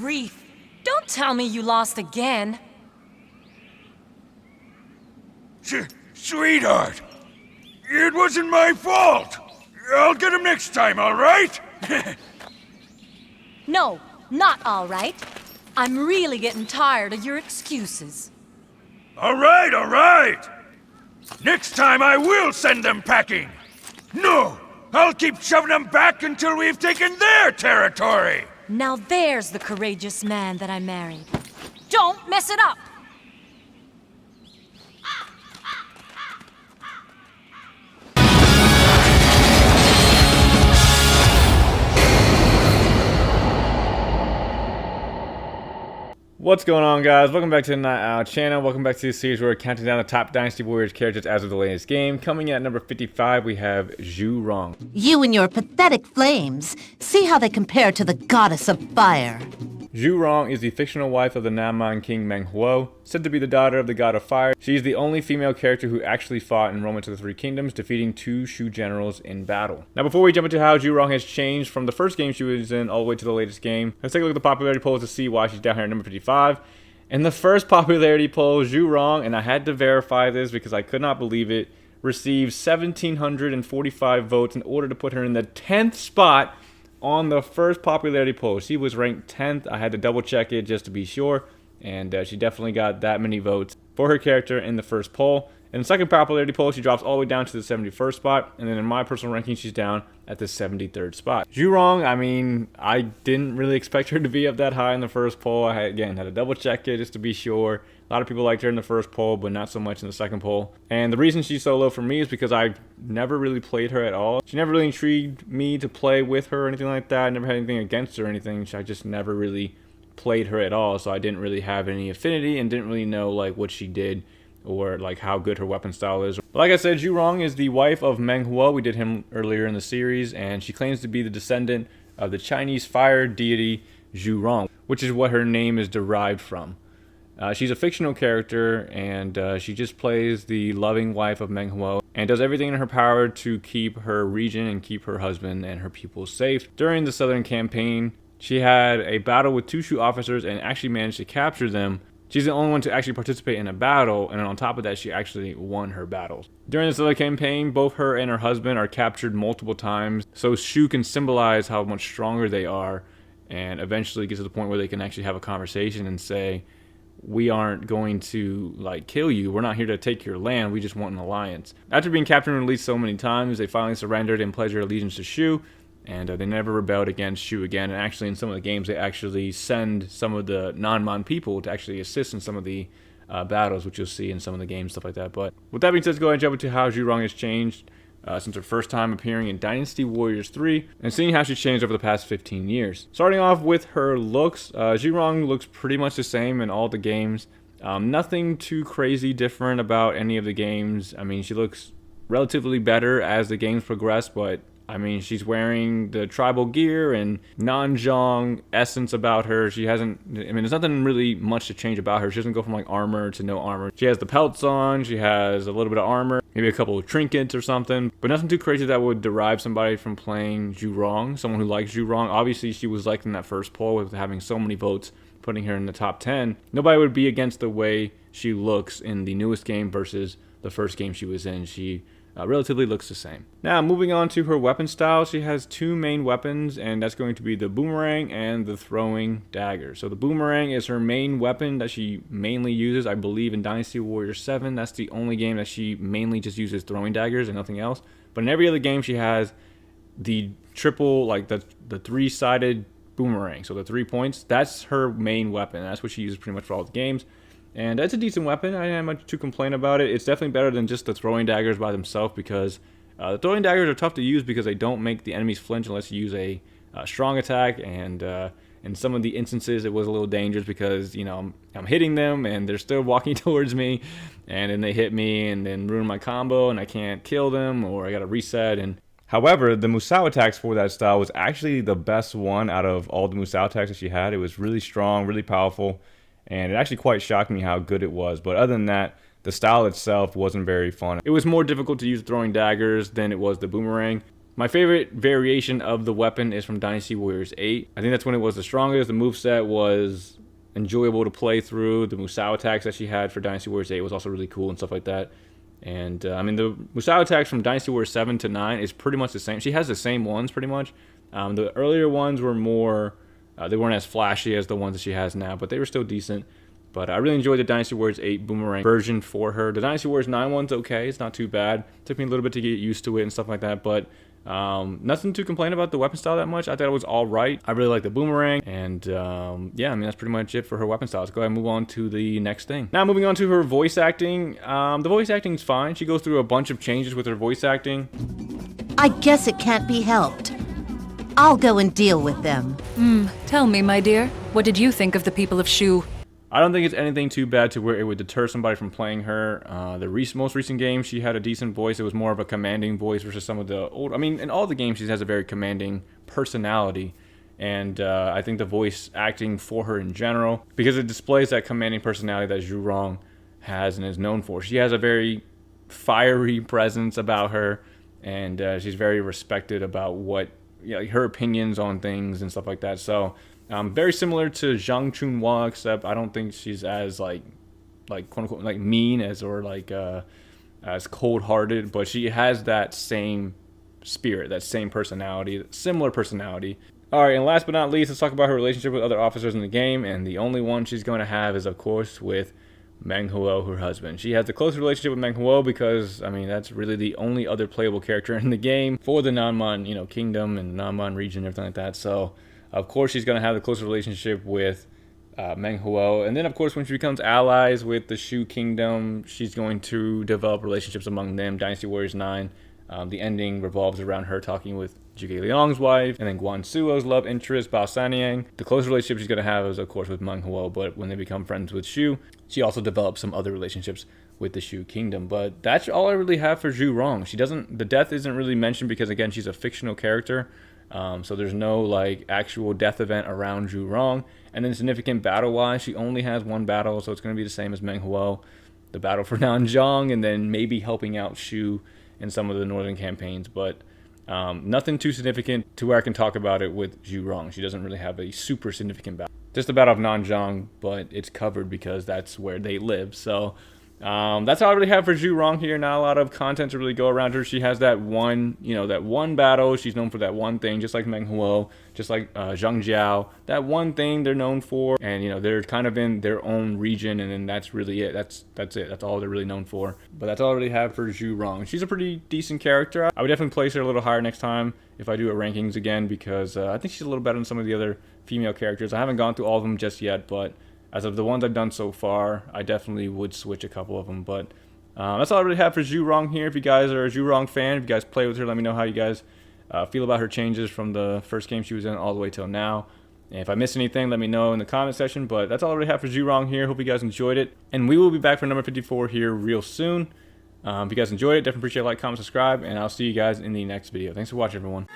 grief. Don't tell me you lost again. Sweetheart, it wasn't my fault. I'll get him next time, all right? No, not all right. I'm really getting tired of your excuses. All right. Next time I will send them packing. No, I'll keep shoving them back until we've taken their territory. Now there's the courageous man that I married. Don't mess it up! What's going on, guys? Welcome back to the Nightowl channel. Welcome back to the series where we're counting down the top Dynasty Warriors characters as of the latest game. Coming in at number 55, we have Zhurong. You and your pathetic flames. See how they compare to the goddess of fire. Zhurong is the fictional wife of the Nanman king Meng Huo, said to be the daughter of the god of fire. She is the only female character who actually fought in Romance of the Three Kingdoms, defeating 2 Shu generals in battle. Now, before we jump into how Zhurong has changed from the first game she was in all the way to the latest game, let's take a look at the popularity polls to see why she's down here at number 55. In the first popularity poll, Zhurong, and I had to verify this because I could not believe it, received 1,745 votes in order to put her in the 10th spot on the first popularity poll. She was ranked 10th. I had to double check it just to be sure, and she definitely got that many votes for her character in the first poll. In the second popularity poll, she drops all the way down to the 71st spot, and then in my personal ranking, she's down at the 73rd spot. Zhurong, I mean, I didn't really expect her to be up that high in the first poll. I had to double check it just to be sure. A lot of people liked her in the first poll, but not so much in the second poll. And the reason she's so low for me is because I never really played her at all. She never really intrigued me to play with her or anything like that. I never had anything against her or anything. I just never really played her at all, so I didn't really have any affinity and didn't really know like what she did or like how good her weapon style is. Like I said, Zhurong is the wife of Meng Huo. We did him earlier in the series, and she claims to be the descendant of the Chinese fire deity Zhurong, which is what her name is derived from. She's a fictional character, and she just plays the loving wife of Meng Huo and does everything in her power to keep her region and keep her husband and her people safe. During the Southern Campaign, she had a battle with 2 Shu officers and actually managed to capture them. She's the only one to actually participate in a battle, and on top of that, she actually won her battles. During this other campaign, both her and her husband are captured multiple times, so Shu can symbolize how much stronger they are, and eventually get to the point where they can actually have a conversation and say, we aren't going to like kill you, we're not here to take your land, we just want an alliance. After being captured and released so many times, they finally surrendered and pledged their allegiance to Shu, and they never rebelled against Shu again. And actually in some of the games they actually send some of the non-Mon people to actually assist in some of the battles, which you'll see in some of the games, stuff like that. But with that being said, let's go ahead and jump into how Zhurong has changed since her first time appearing in Dynasty Warriors 3 and seeing how she's changed over the past 15 years. Starting off with her looks, Zhurong looks pretty much the same in all the games. Nothing too crazy different about any of the games. I mean, she looks relatively better as the games progress, but I mean, she's wearing the tribal gear and non-Zhong essence about her. She hasn't, I mean, there's nothing really much to change about her. She doesn't go from like armor to no armor. She has the pelts on, she has a little bit of armor, maybe a couple of trinkets or something, but nothing too crazy that would derive somebody from playing Zhurong, someone who likes Zhurong. Obviously, she was liked in that first poll with having so many votes, putting her in the top 10. Nobody would be against the way she looks in the newest game versus the first game she was in. She relatively looks the same. Now, moving on to her weapon style, she has 2 main weapons, and that's going to be the boomerang and the throwing dagger. So the boomerang is her main weapon that she mainly uses, I believe, in Dynasty Warriors 7. That's the only game that she mainly just uses throwing daggers and nothing else. But in every other game, she has the triple, like the 3-sided boomerang. So the 3 points, that's her main weapon. That's what she uses pretty much for all the games. And it's a decent weapon. I didn't have much to complain about it. It's definitely better than just the throwing daggers by themselves, because the throwing daggers are tough to use because they don't make the enemies flinch unless you use a strong attack. And in some of the instances, it was a little dangerous because, you know, I'm hitting them and they're still walking towards me, and then they hit me and then ruin my combo and I can't kill them, or I got to reset. And however, the Musou attacks for that style was actually the best one out of all the Musou attacks that she had. It was really strong, really powerful, and it actually quite shocked me how good it was. But other than that, the style itself wasn't very fun. It was more difficult to use throwing daggers than it was the boomerang. My favorite variation of the weapon is from Dynasty Warriors 8. I think that's when it was the strongest. The moveset was enjoyable to play through. The Musou attacks that she had for Dynasty Warriors 8 was also really cool and stuff like that. And I mean, the Musou attacks from Dynasty Warriors 7 to 9 is pretty much the same. She has the same ones pretty much. The earlier ones were more, they weren't as flashy as the ones that she has now, but they were still decent. But I really enjoyed the Dynasty Warriors 8 Boomerang version for her. The Dynasty Warriors 9 one's okay. It's not too bad. It took me a little bit to get used to it and stuff like that, but nothing to complain about the weapon style that much. I thought it was all right. I really like the Boomerang, and yeah, I mean, that's pretty much it for her weapon style. Let's go ahead and move on to the next thing. Now, moving on to her voice acting. The voice acting is fine. She goes through a bunch of changes with her voice acting. I guess it can't be helped. I'll go and deal with them. Tell me, my dear, what did you think of the people of Shu? I don't think it's anything too bad to where it would deter somebody from playing her. The most recent games, she had a decent voice. It was more of a commanding voice versus some of the old. I mean, in all the games, she has a very commanding personality. And I think the voice acting for her in general, because it displays that commanding personality that Zhurong has and is known for. She has a very fiery presence about her, and she's very respected about what, like, her opinions on things and stuff like that. So very similar to Zhang Chunhua, except I don't think she's as like quote unquote like mean as, or like as cold-hearted, but she has that same spirit, that same personality, similar personality. All right, and last but not least, let's talk about her relationship with other officers in the game, and the only one she's going to have is, of course, with Meng Huo, her husband. She has a close relationship with Meng Huo because, I mean, that's really the only other playable character in the game for the Nanman, you know, kingdom and Nanman region and everything like that. So, of course, she's going to have a close relationship with Meng Huo. And then, of course, when she becomes allies with the Shu kingdom, she's going to develop relationships among them. Dynasty Warriors 9, the ending revolves around her talking with Zhuge Liang's wife, and then Guan Suo's love interest, Bao Sanyang. The close relationship she's going to have is, of course, with Meng Huo, but when they become friends with Shu, she also develops some other relationships with the Shu kingdom. But that's all I really have for Zhurong. She doesn't, the death isn't really mentioned because, again, she's a fictional character. So there's no like actual death event around Zhurong. And then significant battle-wise, she only has one battle, so it's going to be the same as Meng Huo, the battle for Nanzhang, and then maybe helping out Shu in some of the northern campaigns. But nothing too significant to where I can talk about it with Zhurong. She doesn't really have a super significant battle. Just the battle of Nanzhang, but it's covered because that's where they live. So that's all I really have for Zhurong here. Not a lot of content to really go around her. She has that one, you know, that one battle. She's known for that one thing, just like Meng Huo, just like Zhang Jiao. That one thing they're known for, and you know, they're kind of in their own region, and then that's really it. That's it. That's all they're really known for. But that's all I really have for Zhurong. She's a pretty decent character. I would definitely place her a little higher next time if I do a rankings again, because I think she's a little better than some of the other female characters. I haven't gone through all of them just yet, but as of the ones I've done so far, I definitely would switch a couple of them. But that's all I really have for Zhurong here. If you guys are a Zhurong fan, if you guys play with her, let me know how you guys feel about her changes from the first game she was in all the way till now. And if I missed anything, let me know in the comment section. But that's all I really have for Zhurong here. Hope you guys enjoyed it. And we will be back for number 54 here real soon. If you guys enjoyed it, definitely appreciate a like, comment, subscribe. And I'll see you guys in the next video. Thanks for watching, everyone.